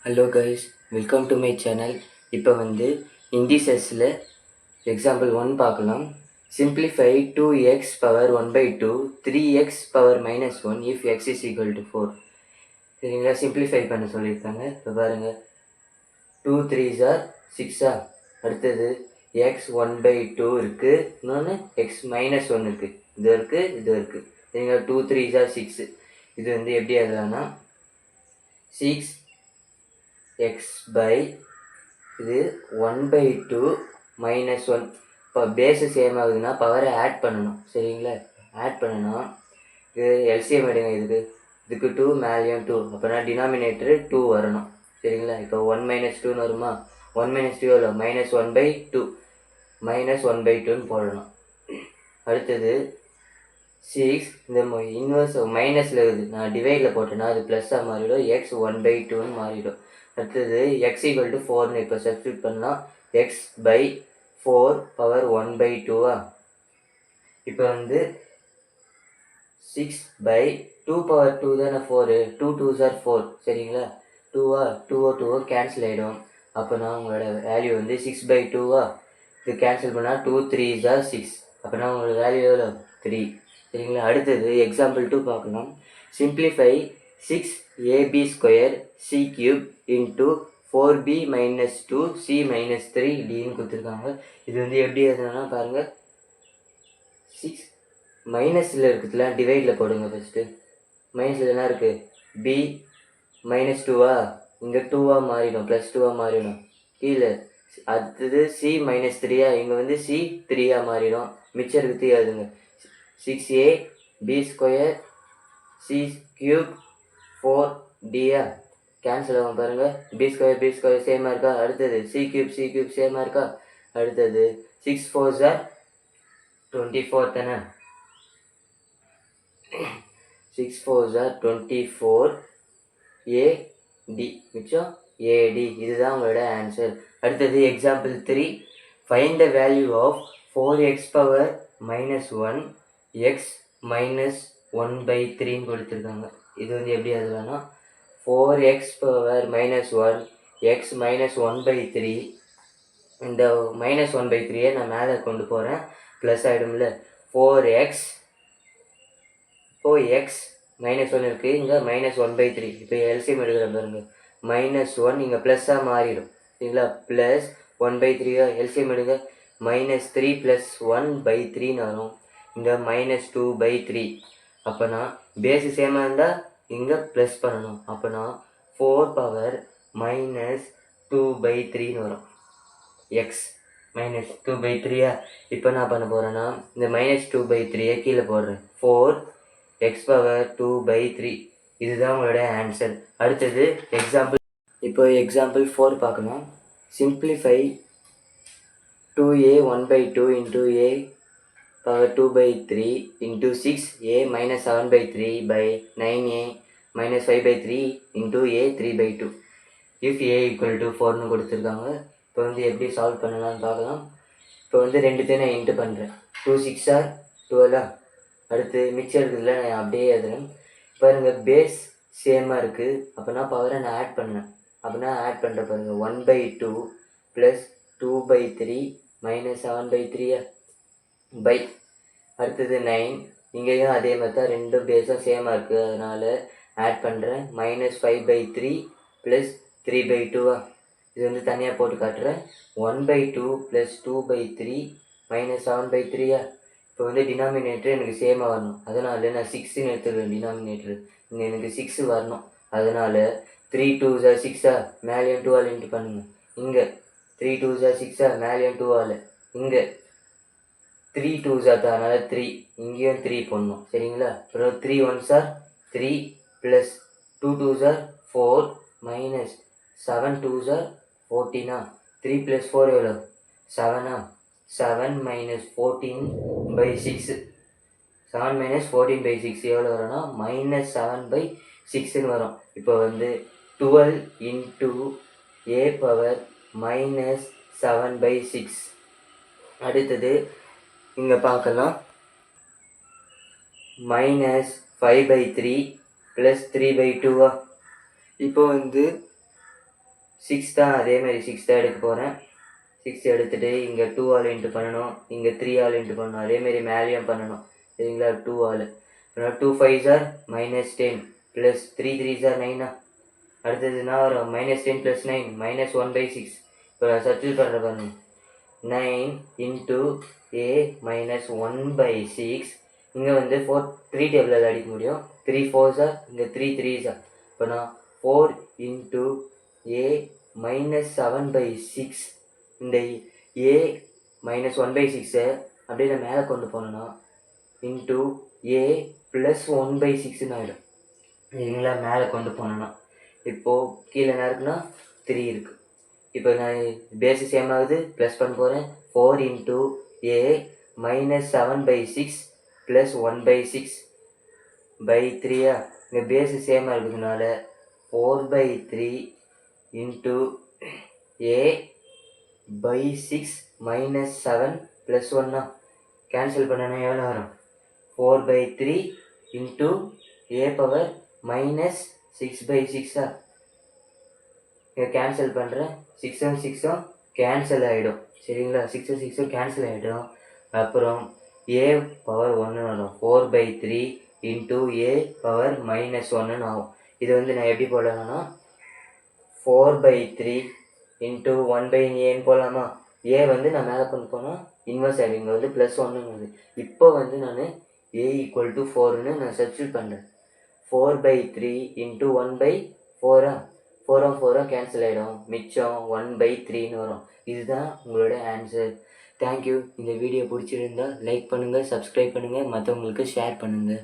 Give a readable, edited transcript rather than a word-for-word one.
Hello guys, welcome to my channel. இப்போ இண்டிசஸில் example 1 பார்க்கலாம். Simplify 2x power 1/2 3x power -1 if x is equal to 4. சரிங்களா? Simplify பண்ண சொல்லியிருக்காங்க. இப்போ பாருங்கள், 2 3s are 6. அடுத்தது x 1/2 இருக்குது, இன்னொன்று x -1 இருக்குது, இது இருக்குது. சரிங்களா? 2 3s are 6. இது எப்படி எழுதலாம்னா 6 x by இது 1/2 -1. இப்போ பேஸு சேம் ஆகுதுன்னா பவரை ஆட் பண்ணணும். சரிங்களா? ஆட் பண்ணணும். இது எல்சிஎம் எடுங்க. இதுக்கு 2 மேலேயும் 2, அப்போனா டினாமினேட்டரு 2 வரணும். சரிங்களா? இப்போ 1 - 2ன்னு வருமா? 1 - 2 எவ்வளோ? -1/2 -1/2ன்னு போடணும். அடுத்தது 6 இந்த இன்வர்ஸ் மைனஸில் இருக்குது, நான் டிவைடில் போட்டேன்னா அது ப்ளஸ்ஸாக மாறிடும், x 1/2ன்னு மாறிடும். அடுத்தது x = 4ன்னு இப்போ சப்ஸ்டியூட் பண்ணால் x by 4 பவர் 1/2. இப்போ 6 by 2 பவர் 2 தானே 4, 2 2s are 4. சரிங்களா? 2 கேன்சல் ஆகிடும். அப்போனா உங்களோட வேல்யூ 6/2. இது கேன்சல் பண்ணால் 2 3s are 6. அப்போனா உங்களோட வேல்யூ எவ்வளோ? 3. சரிங்களா? அடுத்தது எக்ஸாம்பிள் 2 பார்க்கலாம். Simplify 6ab² c³ into 4b - 2 c - 3dன்னு கொடுத்துருக்காங்க. இது எப்படி எழுதுனா பாருங்கள், 6 மைனஸில் இருக்குதுல, டிவைடில் போடுங்க. ஃபஸ்ட்டு மைனஸில் என்ன இருக்குது? b -2 இங்கே 2 மாறிடும், +2 மாறிடும். கீழே அடுத்தது c - 3 இங்கே c 3 மாறிடும். மிச்சம் இருக்குது எழுதுங்க. 6ab² c³ 4d கேன்சல் ஆகும் பாருங்கள். b² சேமாக இருக்கா? அடுத்தது c³ சேமாக இருக்கா? அடுத்தது 6 4s are 24 தானே? 6 4s are 24 ad மிச்சம் ad. இதுதான் உங்களோட ஆன்சர். அடுத்தது example 3. Find the value of 4x power -1 x -1/3ன்னு கொடுத்துருக்காங்க. இது எப்படி எழுதலாம்னா 4x பவர் -1 x -1/3. இந்த -1/3 நான் மேலே கொண்டு போகிறேன், ப்ளஸ் ஆகிடும்ல. 4x இப்போது x -1 இருக்குது, இங்கே -1/3. இப்போ எல்சிஎம் எடுக்கிற பாருங்க, -1 இங்கே ப்ளஸ்ஸாக மாறிடும். சரிங்களா? ப்ளஸ் 1/3 எல்சிஎம் எடுங்க. -3 + 1/3ன்னு வரும். இங்கே -2/3. அப்போனா பேஸு சேமாக இருந்தால் இங்கே ப்ளஸ் பண்ணணும். அப்போனா 4 பவர் -2/3ன்னு வரும். x -2/3. இப்போ நான் பண்ண போகிறேன்னா இந்த -2/3 கீழே போடுறேன். 4x power 2/3. இதுதான் உங்களோட ஆன்சர். அடுத்தது எக்ஸாம்பிள் 4 பார்க்கணும். Simplify 2a 1/2 into a power 2/3 into 6a - 7/3 by 9a - 5/3 into a 3/2 if a = 4ன்னு கொடுத்துருக்காங்க. இப்போ எப்படி சால்வ் பண்ணலாம்னு பார்க்கலாம். இப்போ ரெண்டுத்தையும் நான் இன்ட்டு பண்ணுறேன். 2 6 are 12. அடுத்து மிச்சம் இருக்குதுல, நான் அப்படியே எழுதுறேன். பாருங்கள், பேஸ் சேமாக இருக்குது, அப்போனா பவரை நான் ஆட் பண்ணேன். அப்படின்னா ஆட் பண்ணுற பாருங்கள், 1/2 + 2/3 - 7/3 பை அடுத்தது 9. இங்கேயும் அதே மாதிரி தான், ரெண்டு பேஸும் சேமாக இருக்குது, அதனால் ஆட் பண்ணுறேன். -5/3 + 3/2. இது தனியாக போட்டு காட்டுறேன். 1/2 + 2/3 - 7/3. இப்போ டினாமினேட்டர் எனக்கு சேமாக வரணும், அதனால் நான் 6ன்னு எடுத்துருவேன். டினாமினேட்டர் இங்கே எனக்கு 6 வரணும், அதனால் 3 2s are 6 மேலேயும் 2 இன்ட்டு பண்ணுங்கள். இங்கே 3 2s are 6 மேலேயும் 2 இங்கே 3 2s are அதனால் 3, இங்கேயும் 3 போடணும். சரிங்களா? அப்புறம் 3 1s are 3 + 2 2s are 4 - 7 2s are 14. 3 + 4 எவ்வளோ? 7. 7 - 14/6. 7 - 14/6 எவ்வளோ வரும்னா -7/6ன்னு வரும். இப்போ 12 into a பவர் -7/6. அடுத்தது இங்கே பார்க்கலாம், -5/3 + 3/2. இப்போ 6 தான், அதே மாதிரி 6 தான் எடுக்க போகிறேன். 6 எடுத்துகிட்டு இங்கே 2 ஆல் இன்ட்டு பண்ணணும், இங்கே 3 ஆல் இன்ட்டு பண்ணணும், அதேமாரி மேலேயும் பண்ணணும் சரிங்களா. 2 all 2 5s are -10 plus 3 3s are 9. அடுத்தது என்ன வரும், -10 + 9 -1/6. இப்போ சப்ஸ்டியூட் பண்ணுற பாருங்க, 9 இன்ட்டு a - 1/6. இங்கே வந்து 3 டேபிளில் அடிக்க முடியும். 3 4s are, இங்கே 3 3s are. இப்போ நான் 4 இன்ட்டு a - 7/6. இந்த a - 1/6 அப்படியே நான் மேலே கொண்டு போனோன்னா இன்ட்டு a + 1/6ன்னு ஆகிடும் சரிங்களா. மேலே கொண்டு போனோன்னா இப்போது கீழே என்ன இருக்குன்னா 3 இருக்குது. இப்போ நான் பேஸு சேம் ஆகுது, ப்ளஸ் பண்ண போகிறேன். 4 இன்ட்டு a - 7/6 ப்ளஸ் 1/6/3. இங்கே பேஸு சேமாக இருக்கிறதுனால 4/3 இன்ட்டு a/6 - 7 ப்ளஸ் 1 கேன்சல் பண்ணனா எவ்வளோ வரும், 4/3 இன்ட்டு a பவர் -6/6. இதை கேன்சல் பண்ணுறேன், 6 6 கேன்சல் ஆகிடும் சரிங்களா. 6 6 கேன்சல் ஆகிடும். அப்புறம் a பவர் 1 வரும், 4/3 இன்ட்டு a பவர் -1 ஆகும். இது வந்து நான் எப்படி போடலாம்னா 4/3 இன்ட்டு 1/aன்னு போடலாமா. a வந்து நான் மேலே கொண்டு போனால் இன்வெர்ஸ் ஆகிடும், இங்கே வந்து +1ங்குது. இப்போ வந்து நான் a = 4ன்னு நான் சப்ஸ்டியூட் பண்ணுறேன். 4/3 இன்ட்டு 1/4 4 கேன்சல் ஆகிடும், மிச்சம் 1/3ன்னு வரும். இதுதான் உங்களோட ஆன்சர். தேங்க்யூ. இந்த வீடியோ பிடிச்சிருந்தால் லைக் பண்ணுங்கள், சப்ஸ்கிரைப் பண்ணுங்கள், மற்றவங்களுக்கு ஷேர் பண்ணுங்கள்.